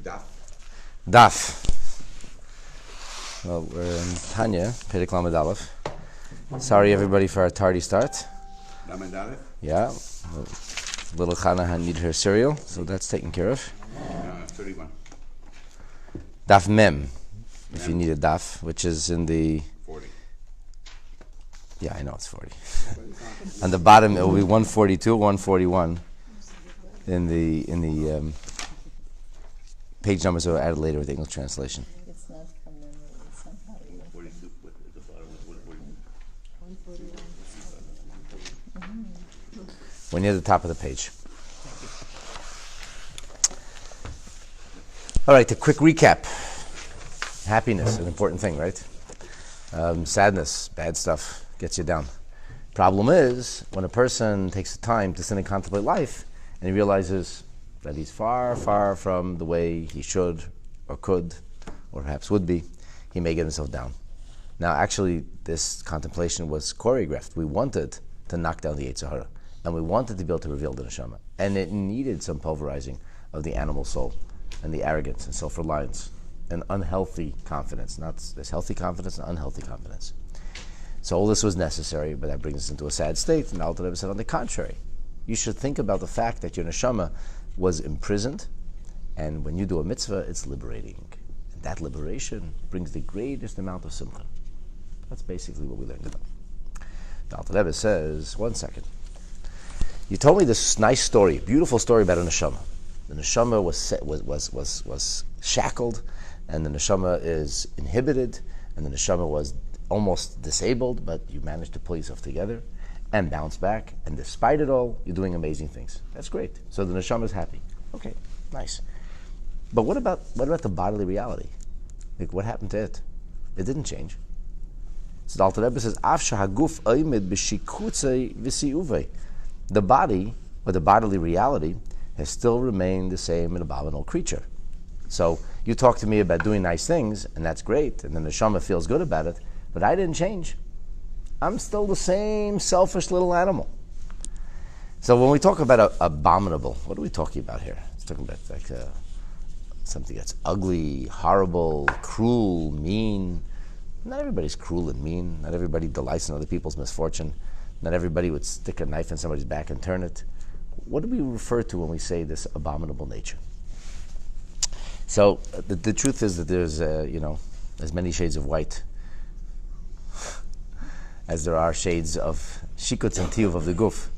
Daf. Well, we're in Tanya, Perek Lamed Aleph. Sorry, everybody, for our tardy start. Lamed Aleph? Yeah. Little Chana needed her cereal, so that's taken care of. 31. Daf Mem, if you need a daf, which is in the... 40. Yeah, I know it's 40. On the bottom, it will be 142, 141 in the page numbers are added later with the English translation. It's not from memory, it's somehow 42, at the bottom was 141. When you're at the top of the page. All right, a quick recap. Happiness, an important thing, right? Sadness, bad stuff, gets you down. Problem is, when a person takes the time to sit and contemplate life, and he realizes that he's far, far from the way he should, or could, or perhaps would be, he may get himself down. Now, actually, this contemplation was choreographed. We wanted to knock down the Yetzer Hara, and we wanted to be able to reveal the neshama. And it needed some pulverizing of the animal soul, and the arrogance, and self-reliance, and unhealthy confidence. There's healthy confidence and unhealthy confidence. So all this was necessary, but that brings us into a sad state. And Alter Rebbe said, on the contrary, you should think about the fact that your neshama was imprisoned, and when you do a mitzvah, it's liberating. And that liberation brings the greatest amount of simcha. That's basically what we learned about. The Alter Rebbe says, one second. You told me this nice story, beautiful story about a neshama. The neshama was shackled, and the neshama is inhibited, and the neshama was almost disabled, but you managed to pull yourself together and bounce back, and despite it all, you're doing amazing things. That's great. So the neshama is happy. Okay, nice. But what about the bodily reality? Like, what happened to it? It didn't change. So the Alter Rebbe says, Af shehaguf oimid b'shikutzei v'siuvei. The body, or the bodily reality, has still remained the same, an abominable creature. So you talk to me about doing nice things, and that's great, and the neshama feels good about it, but I didn't change. I'm still the same selfish little animal. So when we talk about abominable, what are we talking about here? It's talking about like something that's ugly, horrible, cruel, mean. Not everybody's cruel and mean. Not everybody delights in other people's misfortune. Not everybody would stick a knife in somebody's back and turn it. What do we refer to when we say this abominable nature? So the truth is that there's as many shades of white as there are shades of shikutz and tiyuv of the guf.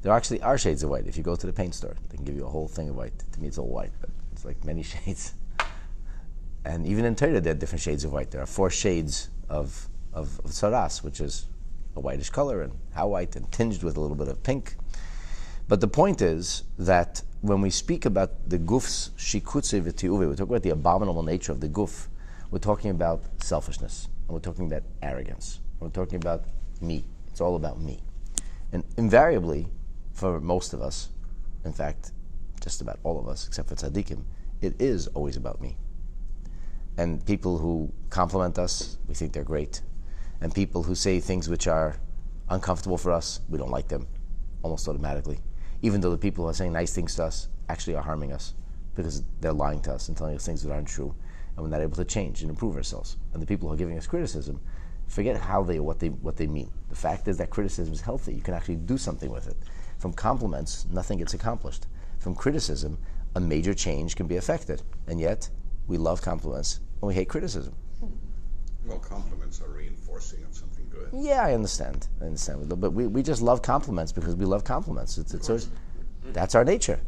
There actually are shades of white. If you go to the paint store, they can give you a whole thing of white. To me, it's all white, but it's like many shades. And even in Torah, there are different shades of white. There are 4 shades of saras, which is a whitish color, and how white, and tinged with a little bit of pink. But the point is that when we speak about the guf's shikutze v'tiuve, we talk about the abominable nature of the guf, we're talking about selfishness, and we're talking about arrogance. We're talking about me. It's all about me. And invariably, for most of us, in fact, just about all of us, except for tzaddikim, it is always about me. And people who compliment us, we think they're great. And people who say things which are uncomfortable for us, we don't like them, almost automatically. Even though the people who are saying nice things to us actually are harming us, because they're lying to us and telling us things that aren't true, and we're not able to change and improve ourselves. And the people who are giving us criticism, forget what they mean. The fact is that criticism is healthy. You can actually do something with it. From compliments, nothing gets accomplished. From criticism, a major change can be affected. And yet, we love compliments and we hate criticism. Well, compliments are reinforcing of something good. Yeah, I understand. But we just love compliments because we love compliments. That's our nature.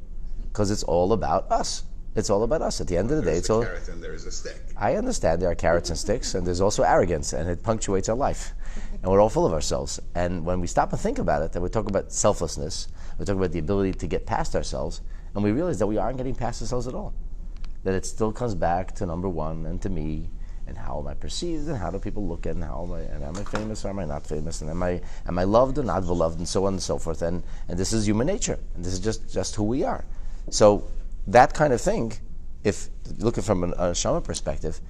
Because it's all about us. It's all about us. At the end of the day, it's all... There's a carrot and there's a stick. I understand there are carrots and sticks, and there's also arrogance, and it punctuates our life. And we're all full of ourselves. And when we stop and think about it, and we talk about selflessness, we talk about the ability to get past ourselves, and we realize that we aren't getting past ourselves at all. That it still comes back to number one, and to me, and how am I perceived, and how do people look at, and am I famous or am I not famous, and am I loved or not beloved, and so on and so forth. And this is human nature, and this is just who we are. So that kind of thing, if looking from a Shama perspective,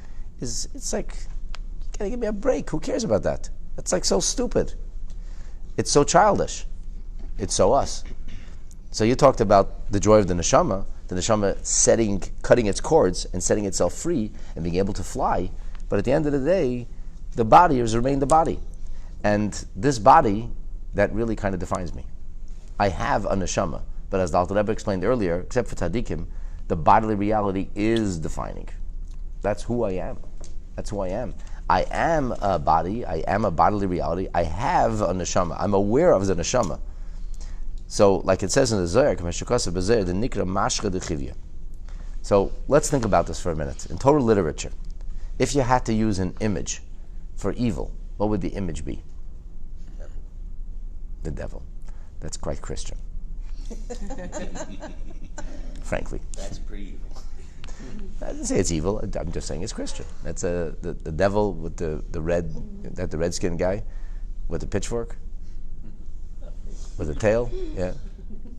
it's like, you gotta give me a break. Who cares about that? It's like so stupid. It's so childish. It's so us. So you talked about the joy of the neshama. the neshama cutting its cords and setting itself free and being able to fly. But at the end of the day, the body has remained the body. And this body, that really kind of defines me. I have a neshama, but as the Alter Rebbe explained earlier, except for tzaddikim, the bodily reality is defining. That's who I am. That's who I am. I am a body. I am a bodily reality. I have a neshama. I'm aware of the neshama. So, like it says in the Zohar, the nikra mashcha dechivya. So, let's think about this for a minute. In Torah literature, if you had to use an image for evil, what would the image be? The devil. That's quite Christian. Frankly. That's pretty evil. I didn't say it's evil. I'm just saying it's Christian. That's the devil with the red-skinned guy with the pitchfork, with a tail. Yeah,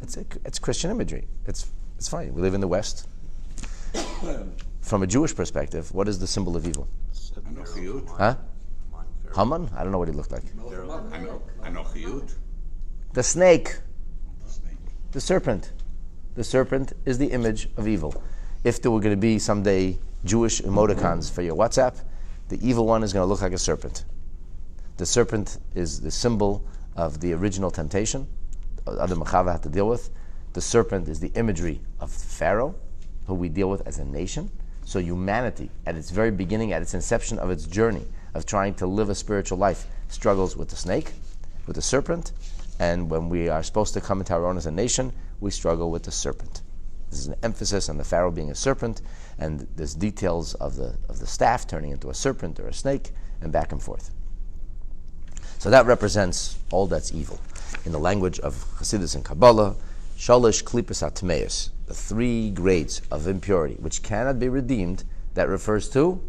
it's Christian imagery. It's fine. We live in the West. From a Jewish perspective, what is the symbol of evil? Huh? Haman? I don't know what he looked like. Anochiyut. The snake. The serpent. The serpent is the image of evil. If there were going to be someday Jewish emoticons for your WhatsApp, the evil one is going to look like a serpent. The serpent is the symbol of the original temptation Adam and Chava had to deal with. The serpent is the imagery of Pharaoh, who we deal with as a nation. So humanity, at its very beginning, at its inception of its journey of trying to live a spiritual life, struggles with the snake, with the serpent, and when we are supposed to come into our own as a nation, we struggle with the serpent. This is an emphasis on the Pharaoh being a serpent, and there's details of the staff turning into a serpent or a snake, and back and forth. So that represents all that's evil. In the language of Hasidus and Kabbalah, Shalish Klippas Atmeus, the 3 grades of impurity, which cannot be redeemed, that refers to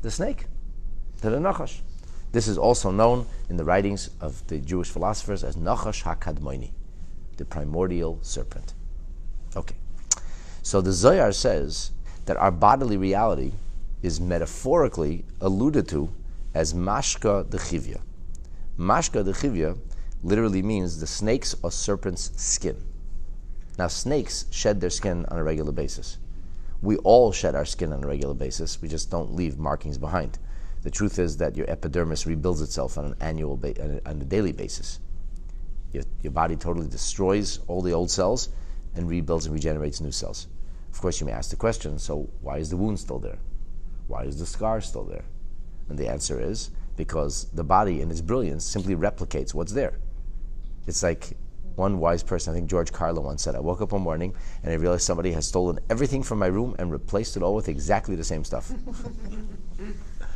the snake, to the Nachash. This is also known in the writings of the Jewish philosophers as Nachash HaKadmoini, the primordial serpent. Okay, so the Zohar says that our bodily reality is metaphorically alluded to as Mashka Dechivya. Mashka Dechivya literally means the snake's or serpent's skin. Now, snakes shed their skin on a regular basis. We all shed our skin on a regular basis. We just don't leave markings behind. The truth is that your epidermis rebuilds itself on on a daily basis. Your body totally destroys all the old cells and rebuilds and regenerates new cells. Of course, you may ask the question, so why is the wound still there? Why is the scar still there? And the answer is because the body in its brilliance simply replicates what's there. It's like one wise person, I think George Carlin once said, I woke up one morning and I realized somebody has stolen everything from my room and replaced it all with exactly the same stuff.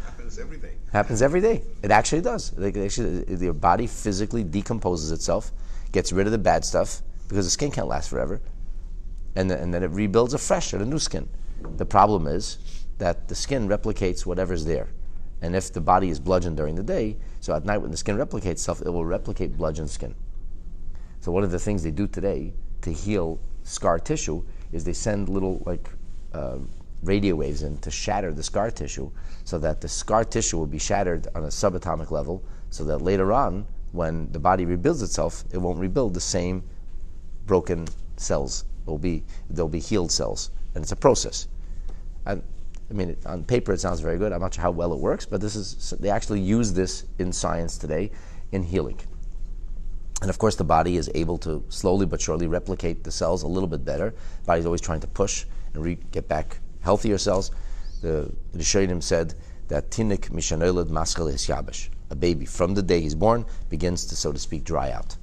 Happens every day. Happens every day. It actually does. Your body physically decomposes itself, gets rid of the bad stuff, because the skin can't last forever, and then it rebuilds afresh with a new skin. The problem is that the skin replicates whatever's there. And if the body is bludgeoned during the day, so at night when the skin replicates itself, it will replicate bludgeoned skin. So one of the things they do today to heal scar tissue is they send little radio waves in to shatter the scar tissue, so that the scar tissue will be shattered on a subatomic level, so that later on, when the body rebuilds itself, it won't rebuild the same broken cells. There'll be healed cells, and it's a process. And I mean, on paper it sounds very good. I'm not sure how well it works, but they actually use this in science today in healing. And of course, the body is able to slowly but surely replicate the cells a little bit better. The body's always trying to push and get back healthier cells. The Rishonim said that tinik mishanolad maschal yabesh, a baby from the day he's born begins to, so to speak, dry out.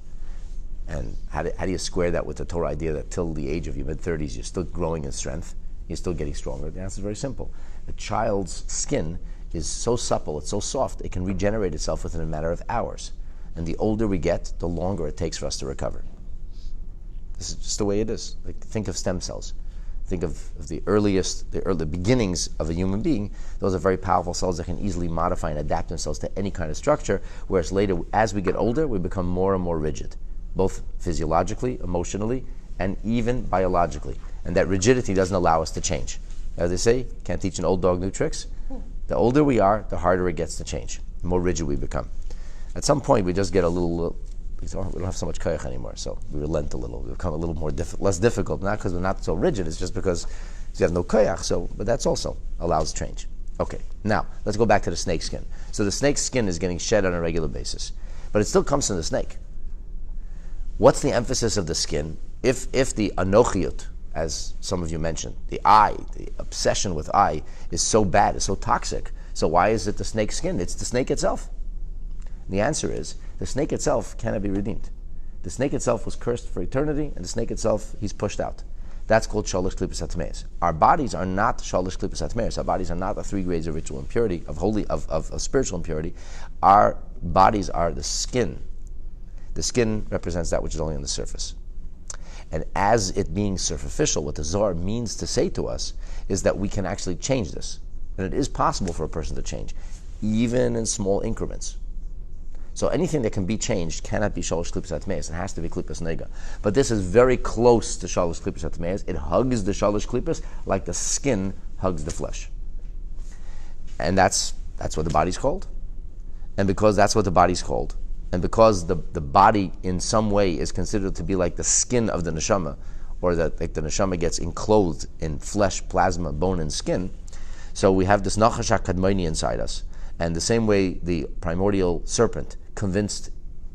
And how do you square that with the Torah idea that till the age of your mid-30s you're still growing in strength, you're still getting stronger? The answer is very simple. A child's skin is so supple, it's so soft, it can regenerate itself within a matter of hours. And the older we get, the longer it takes for us to recover. This is just the way it is. Like, think of stem cells. Think of the early beginnings of a human being. Those are very powerful cells that can easily modify and adapt themselves to any kind of structure, whereas later, as we get older, we become more and more rigid, both physiologically, emotionally, and even biologically. And that rigidity doesn't allow us to change. As they say, can't teach an old dog new tricks. The older we are, the harder it gets to change. The more rigid we become. At some point, we just get a little we don't have so much koyach anymore, so we relent a little. We become a little more less difficult, not because we're not so rigid, it's just because you have no koyach, but that's also allows change. Okay, now, let's go back to the snake skin. So the snake's skin is getting shed on a regular basis, but it still comes from the snake. What's the emphasis of the skin? If the anochiyut, as some of you mentioned, the obsession with I, is so bad, is so toxic, so why is it the snake's skin? It's the snake itself. And the answer is, the snake itself cannot be redeemed. The snake itself was cursed for eternity, and the snake itself, he's pushed out. That's called shalosh klippos hatmeis. Our bodies are not shalosh klippos hatmeis. Our bodies are not the 3 grades of ritual impurity, of spiritual impurity. Our bodies are the skin. The skin represents that which is only on the surface. And as it being superficial, what the Zohar means to say to us is that we can actually change this. And it is possible for a person to change, even in small increments. So anything that can be changed cannot be shalosh klippos hatmeis. It has to be klippos nega. But this is very close to shalosh klippos hatmeis. It hugs the shalosh klippos like the skin hugs the flesh. And that's what the body's called. And because that's what the body's called, and because the body in some way is considered to be like the skin of the neshama, or that like the neshama gets enclosed in flesh, plasma, bone, and skin, so we have this nachash kadmoni inside us. And the same way the primordial serpent convinced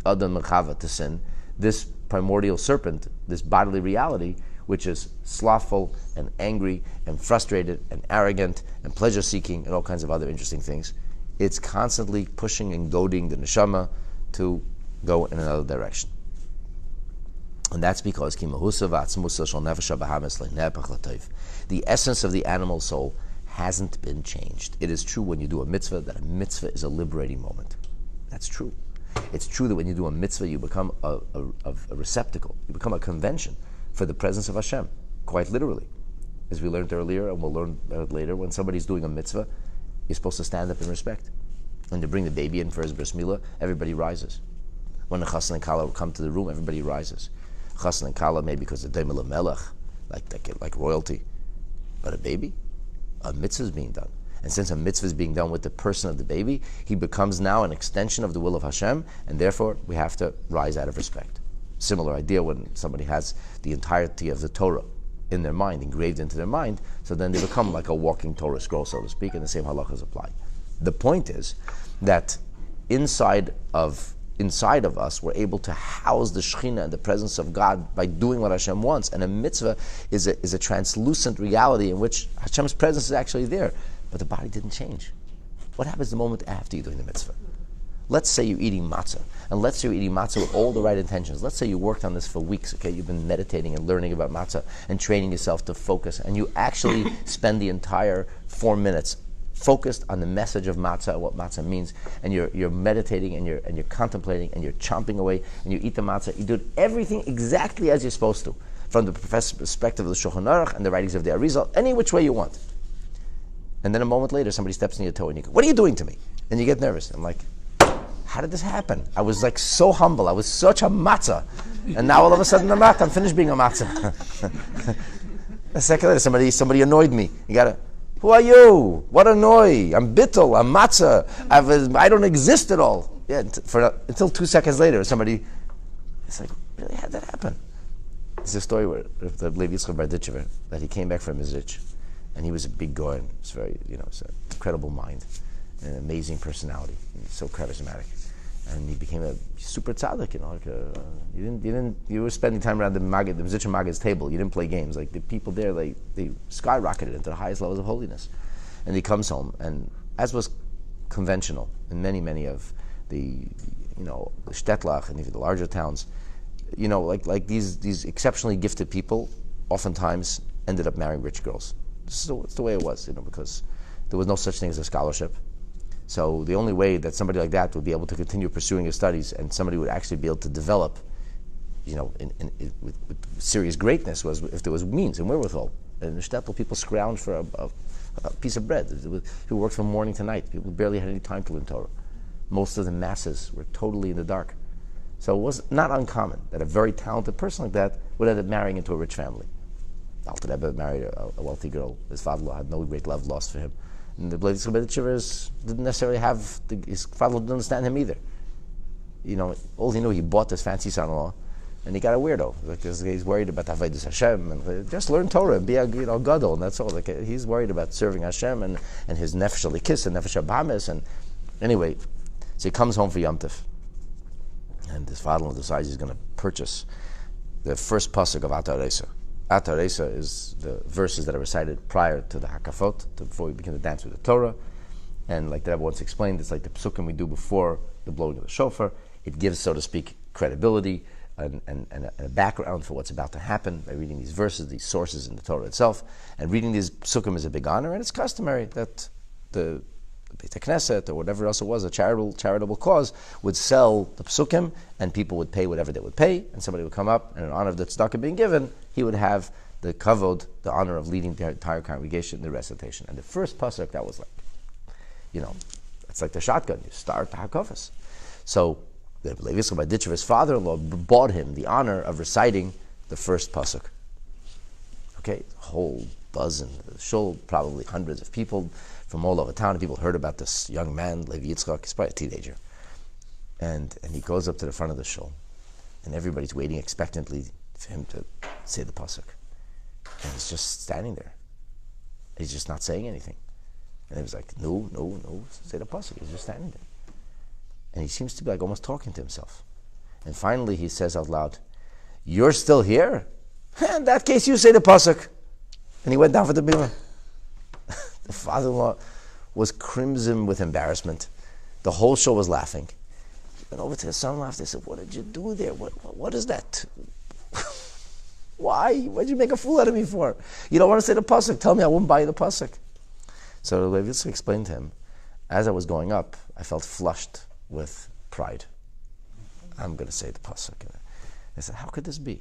Adam and Chava to sin, this primordial serpent, this bodily reality, which is slothful and angry and frustrated and arrogant and pleasure-seeking and all kinds of other interesting things, it's constantly pushing and goading the neshama to go in another direction. And that's because the essence of the animal soul hasn't been changed. It is true when you do a mitzvah that a mitzvah is a liberating moment. That's true. It's true that when you do a mitzvah, you become a receptacle. You become a convention for the presence of Hashem, quite literally. As we learned earlier, and we'll learn later, when somebody's doing a mitzvah, you're supposed to stand up in respect. When they bring the baby in for his bris milah, everybody rises. When the chassan and kala come to the room, everybody rises. Chassan and kala, maybe because of daimel melech, like royalty. But a baby? A mitzvah is being done. And since a mitzvah is being done with the person of the baby, he becomes now an extension of the will of Hashem, and therefore we have to rise out of respect. Similar idea when somebody has the entirety of the Torah in their mind, engraved into their mind, so then they become like a walking Torah scroll, so to speak, and the same halachas apply. The point is that inside of us, we're able to house the Shekhinah and the presence of God by doing what Hashem wants. And a mitzvah is a translucent reality in which Hashem's presence is actually there, but the body didn't change. What happens the moment after you're doing the mitzvah? Let's say you're eating matzah, and let's say you're eating matzah with all the right intentions. Let's say you worked on this for weeks, okay? You've been meditating and learning about matzah and training yourself to focus, and you actually spend the entire 4 minutes focused on the message of matzah and what matzah means, and you're meditating and you're contemplating and you're chomping away and you eat the matzah. You do everything exactly as you're supposed to, from the perspective of the Shulchan Aruch and the writings of the Arizal, any which way you want. And then a moment later, somebody steps on your toe and you go, "What are you doing to me?" And you get nervous. I'm like, how did this happen? I was like so humble. I was such a matzah, and now all of a sudden I'm finished being a matzah. A second later, somebody annoyed me. You gotta. Who are you? What annoy? I'm bittul, I'm matzah, I don't exist at all. Yeah, until 2 seconds later, somebody, it's like, really, how did that happen? It's a story where the Levi Yitzchak Berditchever, that he came back from Mizrich, and he was a big guy, it's very, it's an incredible mind, and an amazing personality, and so charismatic. And he became a super tzaddik, you were spending time around the Mizrich Maggid's table. You didn't play games. Like the people there, they skyrocketed into the highest levels of holiness. And he comes home, and as was conventional in many of the Shtetlach and even the larger towns, like these exceptionally gifted people, oftentimes ended up marrying rich girls. It's the way it was, because there was no such thing as a scholarship. So the only way that somebody like that would be able to continue pursuing his studies and somebody would actually be able to develop, with serious greatness was if there was means and wherewithal. And in the shtetl, people scrounged for a piece of bread. People worked from morning to night. People barely had any time to learn Torah. Most of the masses were totally in the dark. So it was not uncommon that a very talented person like that would end up marrying into a rich family. Alter Rebbe married a wealthy girl. His father had no great love lost for him. And the Levi Yitzchak Berditchever didn't necessarily have, his father didn't understand him either. all he knew, he bought this fancy son-in-law, and he got a weirdo. Like he's worried about Avodas Hashem, and just learn Torah and be a gadol, and that's all. Like he's worried about serving Hashem and his nefesh alikis and nefesh habamis. And anyway, so he comes home for Yom Tov, and his father-in-law decides he's going to purchase the first pasuk of Atar Reisa. Atar Reisa is the verses that are recited prior to the Hakafot, before we begin to dance with the Torah. And like that once explained, it's like the psukim we do before the blowing of the shofar. It gives, so to speak, credibility and a background for what's about to happen by reading these verses, these sources in the Torah itself. And reading these psukim is a big honor, and it's customary that the Beit Knesset or whatever else it was, a charitable cause, would sell the psukim, and people would pay whatever they would pay, and somebody would come up, and in honor of the tzedakah being given, he would have the kavod, the honor of leading the entire congregation in the recitation. And the first pasuk, that was like, it's like the shotgun. You start the hakafos. So the Levi Yitzchak Baditchev, his father-in-law, bought him the honor of reciting the first pasuk. Okay, whole buzz in the shul, probably hundreds of people from all over town. And people heard about this young man, Levi Yitzchak. He's probably a teenager, and he goes up to the front of the shul, and everybody's waiting expectantly for him to say the pasuk, and he's just standing there. He's just not saying anything. And he was like, no, say the pasuk. He's just standing there. And he seems to be like almost talking to himself. And finally he says out loud, "You're still here? In that case, you say the pasuk." And he went down for the bima. The father-in-law was crimson with embarrassment. The whole show was laughing. He went over to his son-in-law. They said, "What did you do there? What is that? Why? What did you make a fool out of me for? You don't want to say the pasuk. Tell me, I wouldn't buy you the pasuk." So Levi Yitzchak explained to him, as I was going up, I felt flushed with pride. I'm going to say the pasuk. I said, how could this be?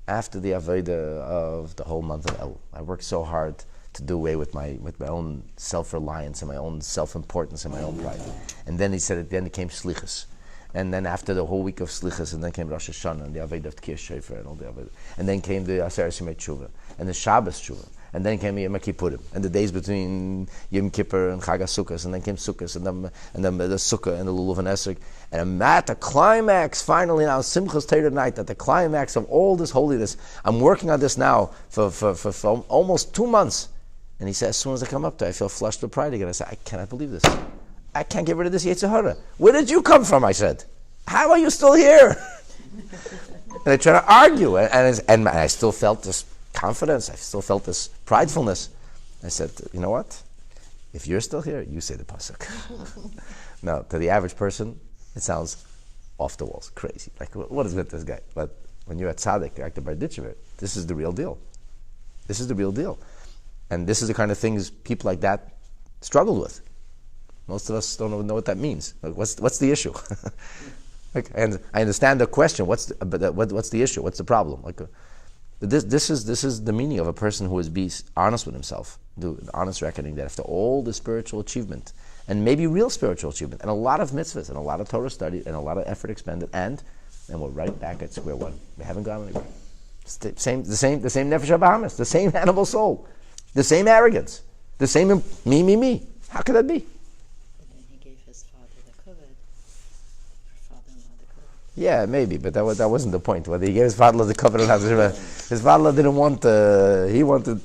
After the Avodah of the whole month of El, I worked so hard to do away with my own self-reliance and my own self-importance and my own pride. And then he said, at the end it came Slichas. And then after the whole week of Slichas, and then came Rosh Hashanah, and the Avodah of Tkiyah Shofar, and all the Avodah. And then came the Aseret Shemei Tshuva, and the Shabbos Tshuva. And then came Yom Kippurim, and the days between Yom Kippur and Chag HaSukkos, and then came Sukkos, and then the Sukkah and the Lulav and Esrog. And at the climax, finally now, Simchas Torah night, at the climax of all this holiness, I'm working on this now for almost 2 months. And he said, as soon as I come up there, I feel flushed with pride again. I said, I cannot believe this. I can't get rid of this Yetzer Hara. Where did you come from? I said. How are you still here? And they try to argue, and I still felt this confidence. I still felt this pridefulness. I said, you know what? If you're still here, you say the pasuk. Now, to the average person, it sounds off the walls, crazy. Like, what is with this guy? But when you're at Tzaddik, you're at the Barditchever, this is the real deal. This is the real deal. And this is the kind of things people like that struggle with. Most of us don't even know what that means. Like, what's the issue? And I understand the question. What's the issue? What's the problem? Like, this is the meaning of a person who is be honest with himself, do an honest reckoning that after all the spiritual achievement, and maybe real spiritual achievement, and a lot of mitzvahs, and a lot of Torah study, and a lot of effort expended, and we're right back at square one. We haven't gone anywhere. The same nefesh habahamis, the same animal soul, the same arrogance, the same me. How could that be? But then he gave his father the kavod, or father-in-law the kavod. Yeah, maybe, but that wasn't the point. Whether he gave his father the covenant or not, his father didn't want. He wanted,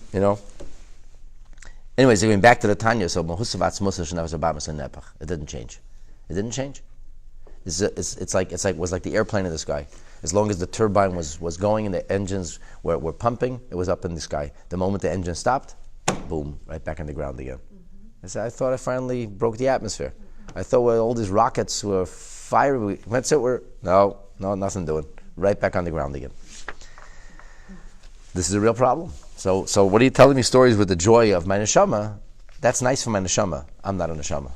Anyways, going back to the Tanya, so it didn't change. It didn't change. It's like the airplane in the sky. As long as the turbine was going and the engines were pumping, it was up in the sky. The moment the engine stopped, boom, right back on the ground again. Mm-hmm. I thought I finally broke the atmosphere. I thought all these rockets were fiery. That's it. No, nothing doing. Right back on the ground again. This is a real problem. So what are you telling me stories with the joy of my neshama? That's nice for my neshama. I'm not a neshama.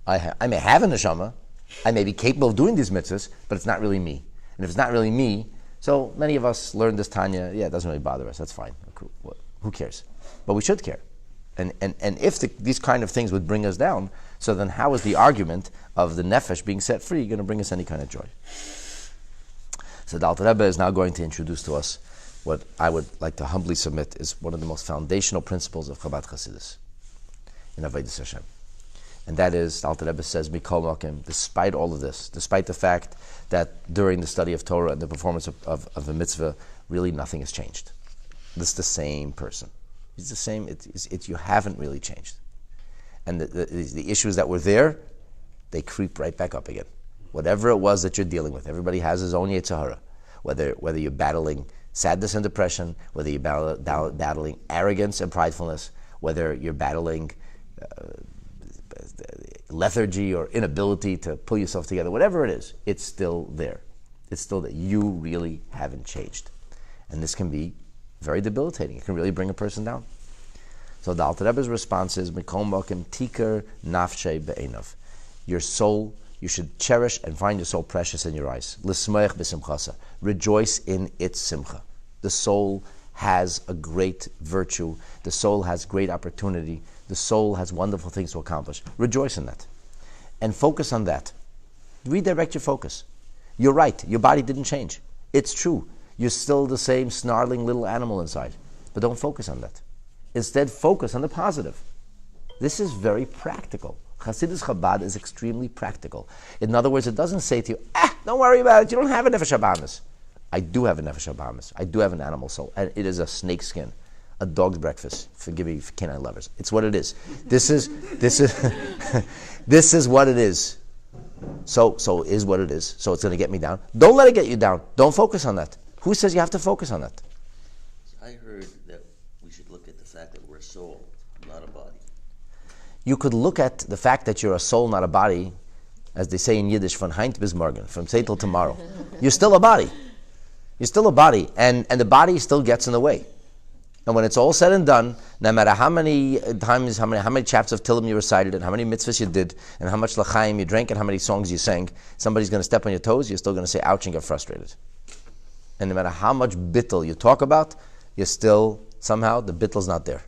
I may have a neshama. I may be capable of doing these mitzvahs, but it's not really me. And if it's not really me, so many of us learn this Tanya, it doesn't really bother us. That's fine. Who cares? But we should care. And if these kind of things would bring us down, so then how is the argument of the nefesh being set free going to bring us any kind of joy? So the Alter Rebbe is now going to introduce to us what I would like to humbly submit is one of the most foundational principles of Chabad Chassidus in Avodas Hashem. And that is, Alter Rebbe says, Mikol Mokim, despite all of this, despite the fact that during the study of Torah and the performance of the mitzvah, really nothing has changed. This is the same person. It's the same, you haven't really changed. And the issues that were there, they creep right back up again. Whatever it was that you're dealing with, everybody has his own Yetzer Hara. Whether you're battling sadness and depression, whether you're battling arrogance and pridefulness, whether you're battling lethargy or inability to pull yourself together, whatever it is, it's still there. It's still that you really haven't changed. And this can be very debilitating. It can really bring a person down. So the Alter Rebbe's response is, Mikom Mokim Tikar Nafshe Be'enav. Your soul, you should cherish and find your soul precious in your eyes. L'smoech b'simchasa. Rejoice in its simcha. The soul has a great virtue. The soul has great opportunity. The soul has wonderful things to accomplish. Rejoice in that. And focus on that. Redirect your focus. You're right. Your body didn't change. It's true. You're still the same snarling little animal inside. But don't focus on that. Instead, focus on the positive. This is very practical. Chassidus Chabad is extremely practical. In other words, it doesn't say to you, don't worry about it, you don't have a nefesh habahamis. I do have a nefesh habahamis. I do have an animal soul. And it is a snake skin, a dog's breakfast. Forgive me, canine lovers. It's what it is. This is this is what it is. So is what it is. So it's going to get me down. Don't let it get you down. Don't focus on that. Who says you have to focus on that? I heard that we should look at the fact that we're a soul, not a body. You could look at the fact that you're a soul, not a body, as they say in Yiddish, von heint bis morgen, from today till tomorrow. You're still a body. You're still a body, and the body still gets in the way. And when it's all said and done, no matter how many times, how many chapters of Tillim you recited, and how many mitzvahs you did, and how much l'chaim you drank, and how many songs you sang, somebody's going to step on your toes, you're still going to say ouch and get frustrated. And no matter how much bittul you talk about, you're still, somehow, the bittel's not there.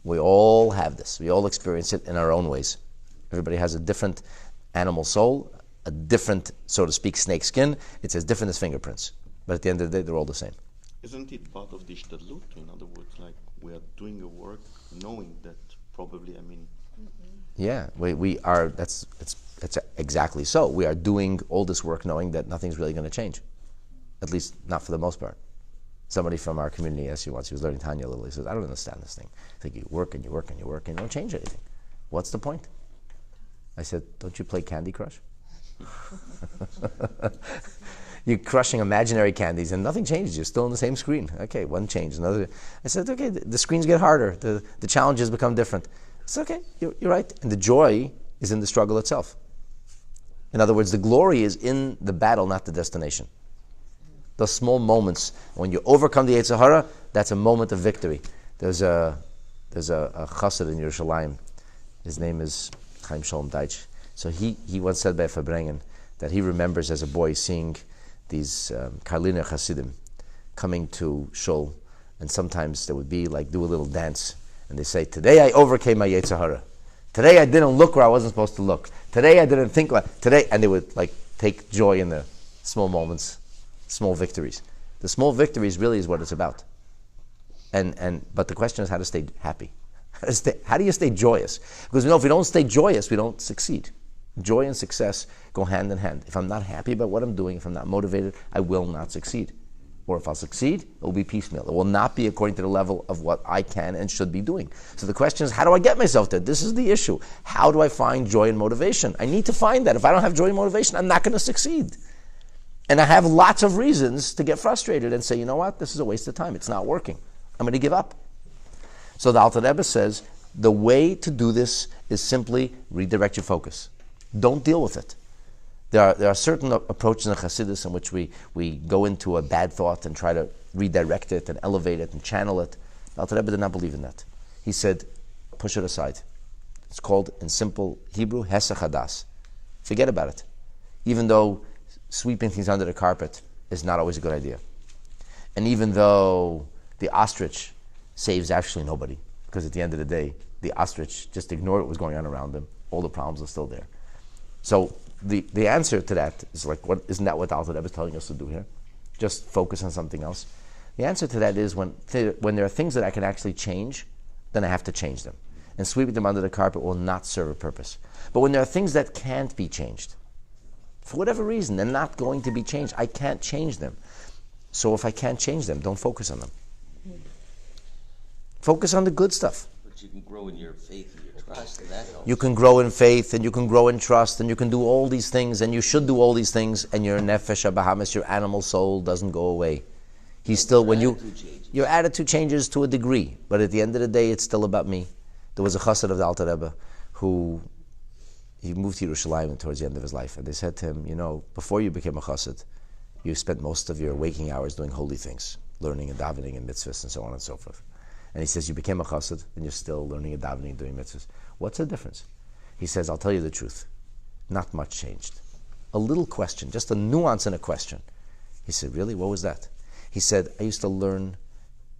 We all have this. We all experience it in our own ways. Everybody has a different animal soul, a different, so to speak, snake skin. It's as different as fingerprints. But at the end of the day, they're all the same. Isn't it part of the Ishtadlut? In other words, like we are doing a work knowing that probably, Yeah, we are, it's exactly so. We are doing all this work knowing that nothing's really going to change. At least not for the most part. Somebody from our community asked you once, he was learning Tanya a little, he says, I don't understand this thing. I think you work and you work and you work and you don't change anything. What's the point? I said, don't you play Candy Crush? You're crushing imaginary candies and nothing changes. You're still on the same screen. Okay, one changed, another. I said, okay, the screens get harder. The challenges become different. It's okay, you're right. And the joy is in the struggle itself. In other words, the glory is in the battle, not the destination. Those small moments, when you overcome the Yetzer Hara, that's a moment of victory. There's a chassid in Yerushalayim. His name is Chaim Shalom Deitch. So he once said by Fabrengen that he remembers as a boy seeing these Karliner Chassidim coming to shul, and sometimes they would be like, do a little dance, and they say, today I overcame my Yetzer Hara. Today I didn't look where I wasn't supposed to look. Today I didn't think today, and they would like take joy in the small moments, small victories. The small victories really is what it's about. But the question is how to stay happy. How do you stay joyous? Because we know if we don't stay joyous, we don't succeed. Joy and success go hand in hand. If I'm not happy about what I'm doing, if I'm not motivated, I will not succeed. Or if I'll succeed, it will be piecemeal. It will not be according to the level of what I can and should be doing. So the question is, how do I get myself there? This is the issue. How do I find joy and motivation? I need to find that. If I don't have joy and motivation, I'm not going to succeed. And I have lots of reasons to get frustrated and say, you know what, this is a waste of time. It's not working. I'm going to give up. So the Alter Rebbe says, the way to do this is simply redirect your focus. Don't deal with it. There are certain approaches in Chassidus in which we go into a bad thought and try to redirect it and elevate it and channel it. The Alter Rebbe did not believe in that. He said, push it aside. It's called, in simple Hebrew, Hesach Hadas. Forget about it. Even though sweeping things under the carpet is not always a good idea. And even though the ostrich saves actually nobody, because at the end of the day, the ostrich just ignored what was going on around him. All the problems are still there. So the answer to that is like, isn't that what the Alter Rebbe is telling us to do here? Just focus on something else. The answer to that is when there are things that I can actually change, then I have to change them. and sweeping them under the carpet will not serve a purpose. But when there are things that can't be changed, for whatever reason, they're not going to be changed. I can't change them. So if I can't change them, don't focus on them. Focus on the good stuff. But you can grow in your faith and your trust, and that helps. You can grow in faith, and you can grow in trust, and you can do all these things, and you should do all these things, and your nefesh habahamis, your animal soul, doesn't go away. He's still, your attitude changes to a degree, but at the end of the day, it's still about me. There was a chassid of the Alter Rebbe who he moved to Yerushalayim towards the end of his life, and they said to him, before you became a chassid, you spent most of your waking hours doing holy things, learning and davening and mitzvahs and so on and so forth. And he says, you became a chassid, and you're still learning and davening and doing mitzvahs. What's the difference? He says, I'll tell you the truth. Not much changed. A little question, just a nuance in a question. He said, really? What was that? He said, I used to learn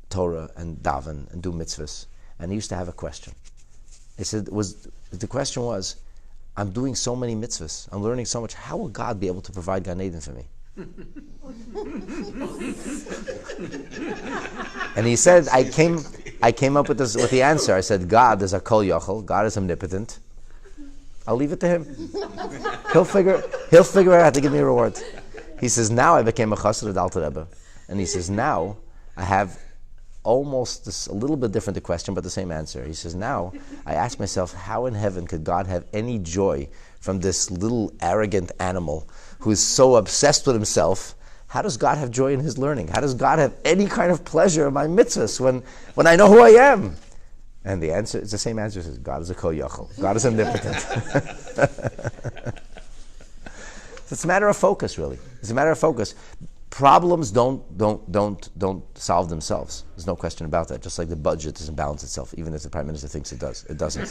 Torah and daven and do mitzvahs, and I used to have a question. He said, the question was, I'm doing so many mitzvahs, I'm learning so much, how will God be able to provide Gan Eden for me? And he said, I came up with the answer. I said, God is a kol yachol, God is omnipotent. I'll leave it to him. He'll figure out how to give me a reward. He says, now I became a chassid of the Alter Rebbe. And he says, now I have almost a little bit different the question, but the same answer. He says, now I ask myself, how in heaven could God have any joy from this little arrogant animal who's so obsessed with himself? How does God have joy in his learning? How does God have any kind of pleasure in my mitzvahs when I know who I am? And the answer is the same answer. Says, God is a kol yachol. God is omnipotent. It's a matter of focus, really. It's a matter of focus. Problems don't solve themselves. There's no question about that. Just like the budget doesn't balance itself, even if the Prime Minister thinks it does. It doesn't.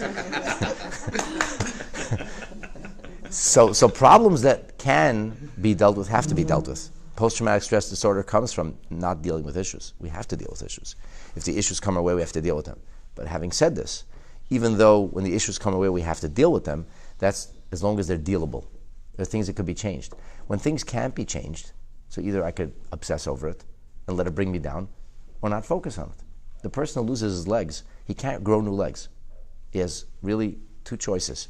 So problems that can be dealt with have to be dealt with. Post-traumatic stress disorder comes from not dealing with issues. We have to deal with issues. If the issues come our way, we have to deal with them. But having said this, even though when the issues come our way, we have to deal with them, that's as long as they're dealable. There are things that could be changed. When things can't be changed, so either I could obsess over it and let it bring me down, or not focus on it. The person who loses his legs, he can't grow new legs. He has really two choices.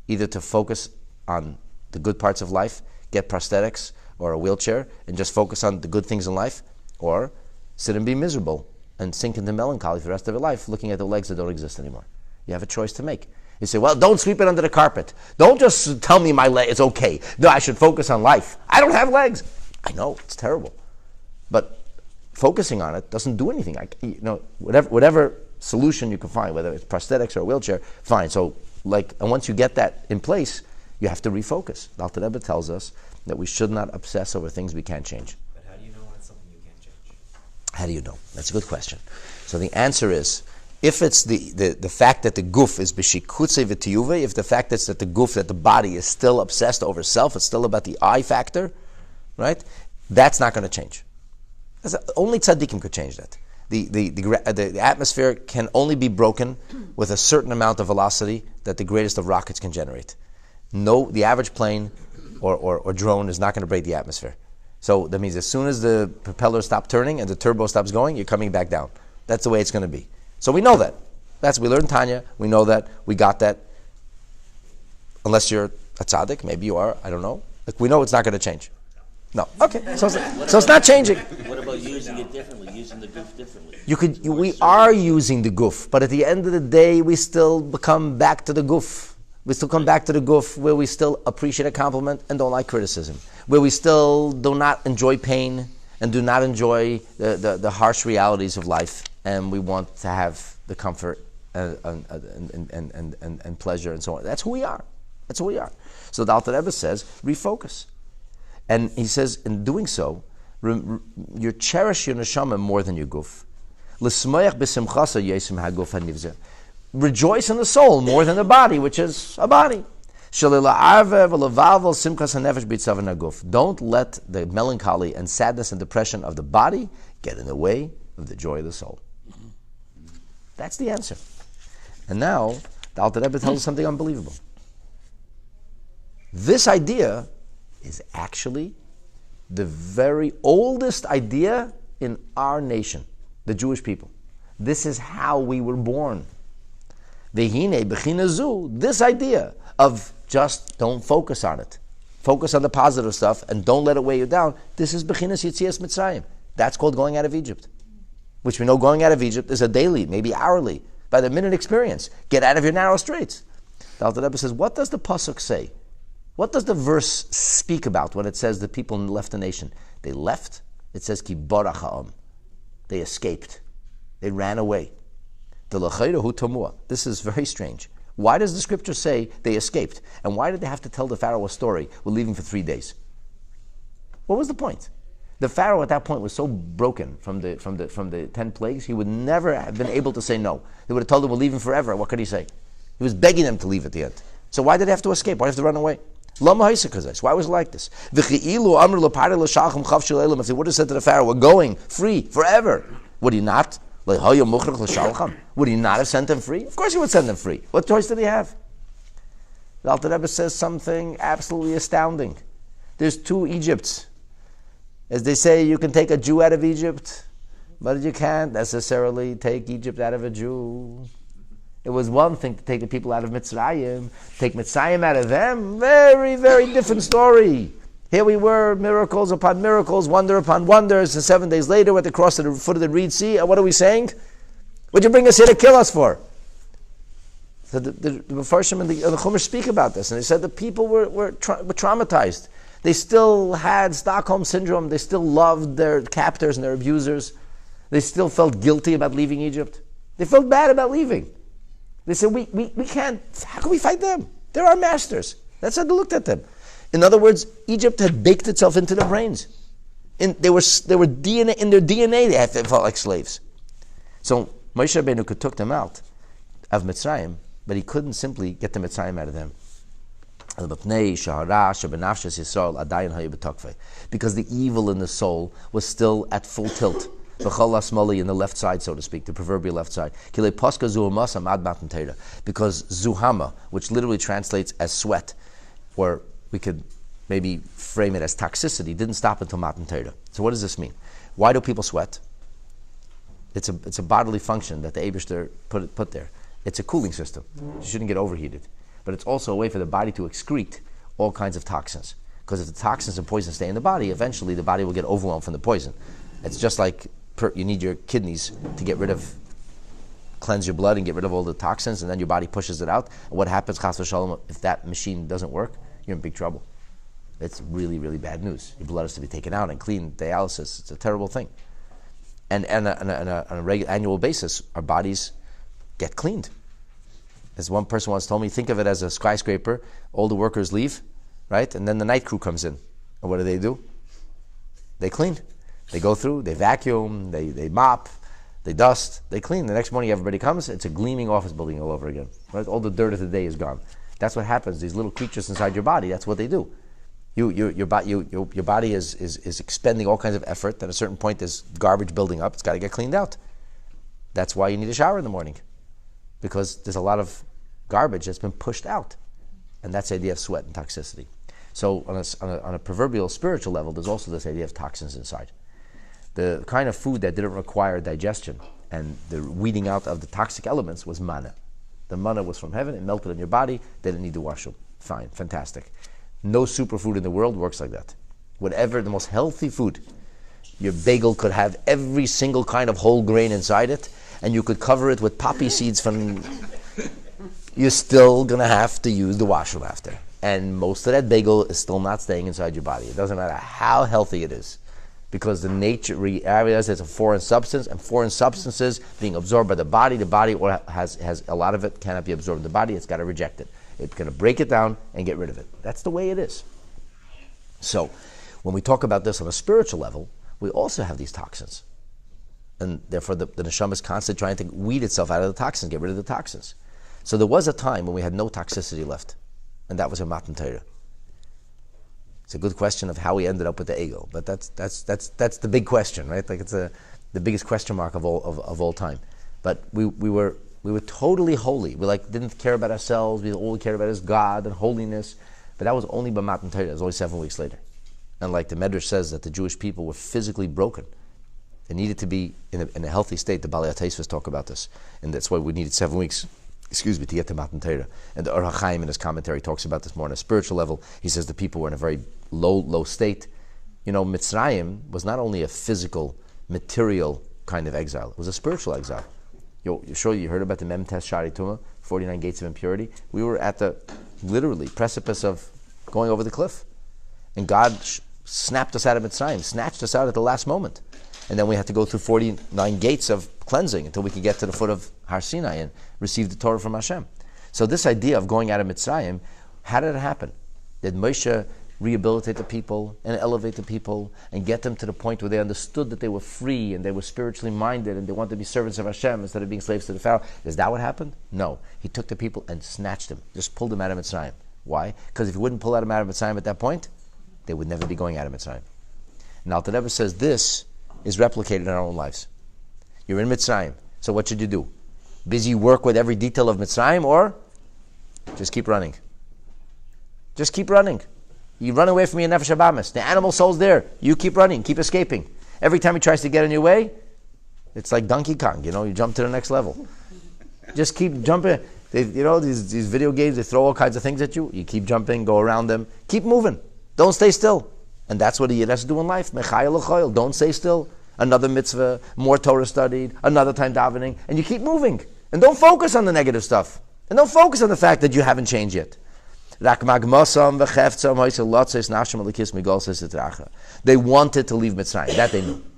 Either to focus on the good parts of life, get prosthetics or a wheelchair, and just focus on the good things in life, or sit and be miserable and sink into melancholy for the rest of your life, looking at the legs that don't exist anymore. You have a choice to make. You say, well, don't sweep it under the carpet. Don't just tell me my leg is okay. No, I should focus on life. I don't have legs. I know, it's terrible. But focusing on it doesn't do anything. Whatever solution you can find, whether it's prosthetics or a wheelchair, fine. So, and once you get that in place, you have to refocus. The Alter Rebbe tells us that we should not obsess over things we can't change. But how do you know when it's something you can't change? How do you know? That's a good question. So the answer is, if it's the fact that the guf is b'shikutze v'tiyuve, if the fact is that the guf, that the body is still obsessed over self, it's still about the I factor, right? That's not going to change. Only tzaddikim could change that. The atmosphere can only be broken with a certain amount of velocity that the greatest of rockets can generate. No, the average plane or drone is not going to break the atmosphere. So that means as soon as the propeller stops turning and the turbo stops going, you're coming back down. That's the way it's going to be. So we know that. We learned Tanya. We know that. We got that. Unless you're a tzaddik, maybe you are. I don't know. We know it's not going to change. No. Okay. So it's not changing. What about using it differently? Using the goof differently? We are using the goof, but at the end of the day, we still come back to the goof. We still come back to the goof where we still appreciate a compliment and don't like criticism. Where we still do not enjoy pain and do not enjoy the harsh realities of life, and we want to have the comfort and pleasure and so on. That's who we are. That's who we are. So the Alter Rebbe says, refocus. And he says, in doing so, you cherish your neshama more than your guf. Rejoice in the soul more than the body, which is a body. Don't let the melancholy and sadness and depression of the body get in the way of the joy of the soul. That's the answer. And now, the Alter Rebbe tells us something unbelievable. This idea is actually the very oldest idea in our nation, the Jewish people. This is how we were born. Vehine bechina zu, this idea of just don't focus on it. Focus on the positive stuff and don't let it weigh you down. This is bechinas Yitzias Mitzrayim. That's called going out of Egypt. Which we know going out of Egypt is a daily, maybe hourly, by the minute experience. Get out of your narrow straits. The Alter Rebbe says, what does the pasuk say? What does the verse speak about when it says the people left the nation? They left. It says ki barach ha'am. They escaped. They ran away. The l'chayra hu tamua. This is very strange. Why does the scripture say they escaped? And why did they have to tell the Pharaoh a story? We're leaving for 3 days. What was the point? The Pharaoh at that point was so broken from the 10 plagues, he would never have been able to say no. They would have told him we're leaving forever. What could he say? He was begging them to leave at the end. So why did they have to escape? Why did they have to run away? Why was it like this? If they would have said to the Pharaoh, we're going free forever, would he not? Would he not have sent them free? Of course he would send them free. What choice did he have? The Alter Rebbe says something absolutely astounding. There's 2 Egypts. As they say, you can take a Jew out of Egypt, but you can't necessarily take Egypt out of a Jew. It was one thing to take the people out of Mitzrayim, take Mitzrayim out of them. Very, very different story. Here we were, miracles upon miracles, wonder upon wonders, and 7 days later we're at the cross at the foot of the Reed Sea, and what are we saying? What'd you bring us here to kill us for? So the Mepharshim and the Chumash speak about this, and they said the people were traumatized. They still had Stockholm Syndrome, they still loved their captors and their abusers. They still felt guilty about leaving Egypt. They felt bad about leaving. They said, we can't, how can we fight them? They're our masters. That's how they looked at them. In other words, Egypt had baked itself into their brains. They were DNA, in their DNA, they felt like slaves. So Moshe Rabbeinu took them out of Mitzrayim, but he couldn't simply get the Mitzrayim out of them. Because the evil in the soul was still at full tilt. In the left side, so to speak, the proverbial left side. Because zuhama, which literally translates as sweat, or we could maybe frame it as toxicity, didn't stop until Matan Torah. So what does this mean? Why do people sweat? It's a bodily function that the Eibishter put there. It's a cooling system. You shouldn't get overheated. But it's also a way for the body to excrete all kinds of toxins. Because if the toxins and poison stay in the body, eventually the body will get overwhelmed from the poison. It's just like you need your kidneys to cleanse your blood and get rid of all the toxins, and then your body pushes it out. And what happens, chas v'shalom, if that machine doesn't work? You're in big trouble. It's really, really bad news. Your blood has to be taken out and cleaned, dialysis. It's a terrible thing. And on a regular annual basis, our bodies get cleaned. As one person once told me, think of it as a skyscraper. All the workers leave, right? And then the night crew comes in. And what do? They clean. They go through, they vacuum, they mop, they dust, they clean. The next morning everybody comes, it's a gleaming office building all over again. Right? All the dirt of the day is gone. That's what happens. These little creatures inside your body, that's what they do. Your body is expending all kinds of effort. At a certain point there's garbage building up, it's got to get cleaned out. That's why you need a shower in the morning. Because there's a lot of garbage that's been pushed out. And that's the idea of sweat and toxicity. So on a proverbial spiritual level, there's also this idea of toxins inside. The kind of food that didn't require digestion and the weeding out of the toxic elements was manna. The manna was from heaven, it melted in your body, they didn't need to wash them. Fine, fantastic. No superfood in the world works like that. Whatever, the most healthy food, your bagel could have every single kind of whole grain inside it, and you could cover it with poppy seeds from... You're still going to have to use the washroom after. And most of that bagel is still not staying inside your body. It doesn't matter how healthy it is. Because the nature realizes it's a foreign substance, and foreign substances being absorbed by the body has a lot of it cannot be absorbed in the body. It's got to reject it. It's going to break it down and get rid of it. That's the way it is. So, when we talk about this on a spiritual level, we also have these toxins, and therefore the neshama is constantly trying to weed itself out of the toxins, get rid of the toxins. So there was a time when we had no toxicity left, and that was in Matan Torah. It's a good question of how we ended up with the ego, but that's the big question, right? Like it's the biggest question mark of all time. But we were totally holy. We didn't care about ourselves. All we cared about is God and holiness. But that was only by Matan Torah. It was only 7 weeks later. And like the Medrash says that the Jewish people were physically broken. They needed to be in a healthy state. The Balei HaTosfos talk about this, and that's why we needed 7 weeks. to get to Matan Torah. And the Or HaChaim in his commentary talks about this more on a spiritual level. He says the people were in a very low state. Mitzrayim was not only a physical, material kind of exile, it was a spiritual exile. You heard about the Mem Tes Shari Tumah, 49 gates of impurity? We were at the, literally, precipice of going over the cliff. And God snapped us out of Mitzrayim, snatched us out at the last moment. And then we had to go through 49 gates of cleansing until we could get to the foot of Har Sinai and receive the Torah from Hashem. So this idea of going out of Mitzrayim, how did it happen? Did Moshe rehabilitate the people and elevate the people and get them to the point where they understood that they were free and they were spiritually minded and they wanted to be servants of Hashem instead of being slaves to the Pharaoh? Is that what happened? No. He took the people and snatched them, just pulled them out of Mitzrayim. Why? Because if he wouldn't pull them out of Mitzrayim at that point, they would never be going out of Mitzrayim. Now, Alter Rebbe says this is replicated in our own lives. You're in Mitzrayim, so what should you do? Busy work with every detail of Mitzrayim, or just keep running? Just keep running. You run away from your nefesh habamis. The animal soul's there. You keep running, keep escaping. Every time he tries to get in your way, it's like Donkey Kong, you jump to the next level. Just keep jumping. These video games, they throw all kinds of things at you. You keep jumping, go around them. Keep moving. Don't stay still. And that's what a yid has to do in life. Mechayel l'choyel. Don't stay still. Another mitzvah, more Torah studied, another time davening, and you keep moving. And don't focus on the negative stuff. And don't focus on the fact that you haven't changed yet. They wanted to leave Mitzrayim.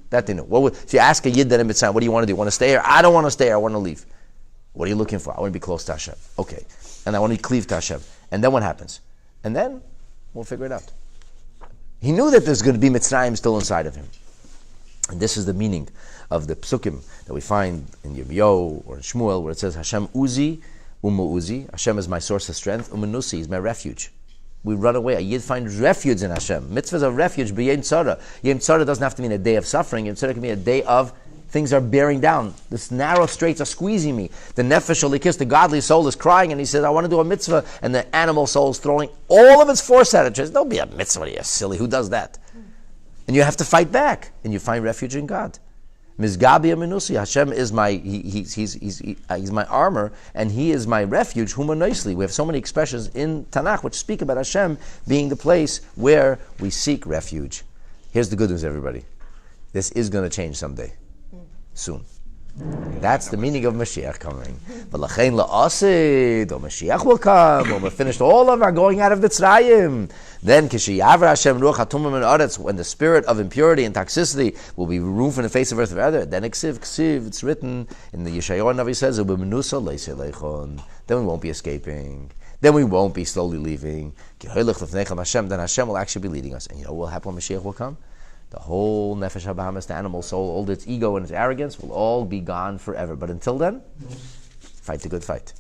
That they knew. If you ask a yid that in Mitzrayim, what do you want to do? You want to stay here? I don't want to stay here. I want to leave. What are you looking for? I want to be close to Hashem. Okay. And I want to cleave to Hashem. And then what happens? And then we'll figure it out. He knew that there's going to be Mitzrayim still inside of him. And this is the meaning of the psukim that we find in Yirmiyahu or in Shmuel, where it says, Hashem uzi uzi. Hashem is my source of strength. Umenusi is my refuge. We run away. A yid finds refuge in Hashem. Mitzvahs of refuge. B'yem tzara. Yem tzara doesn't have to mean a day of suffering. Yem tzara can mean a day of things are bearing down. This narrow straits are squeezing me. The nefesh alikis, the godly soul, is crying, and he says, I want to do a mitzvah, and the animal soul is throwing all of its force at it. Says, don't be a mitzvah, you're silly. Who does that? And you have to fight back, and you find refuge in God. Mizgabi Aminusi, Hashem is my, he's my armor, and He is my refuge. Huma nicely. We have so many expressions in Tanakh which speak about Hashem being the place where we seek refuge. Here's the good news, everybody. This is going to change someday. Soon. That's the meaning of Mashiach coming. V'lachein la'asid, or Mashiach will come, or we've finished all of our going out of Mitzrayim. Then, Kishiyavra Hashem ruach hatumah min aretz, when the spirit of impurity and toxicity will be removed from the face of earth forever. Then ksiv, it's written in the Yeshayahu Navi says, then we won't be escaping. Then we won't be slowly leaving. Then Hashem will actually be leading us. And you know what will happen when Mashiach will come? The whole nefesh habahamis, the animal soul, all its ego and its arrogance will all be gone forever. But until then, fight the good fight.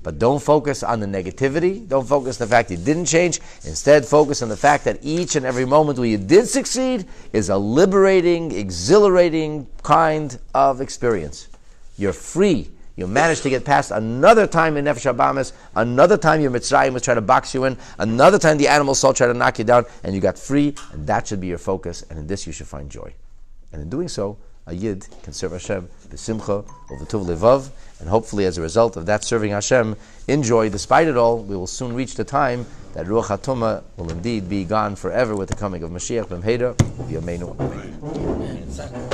But don't focus on the negativity. Don't focus on the fact you didn't change. Instead, focus on the fact that each and every moment where you did succeed is a liberating, exhilarating kind of experience. You're free. You managed to get past another time in Nefesh Habahamis, another time your Mitzrayim was trying to box you in, another time the animal soul tried to knock you down, and you got free, and that should be your focus, and in this you should find joy. And in doing so, a Yid can serve Hashem b'simcha, u'v'tuv levav, and hopefully as a result of that serving Hashem in joy, despite it all, we will soon reach the time that Ruach HaTumah will indeed be gone forever with the coming of Mashiach b'mheira, v'yameinu. Amen.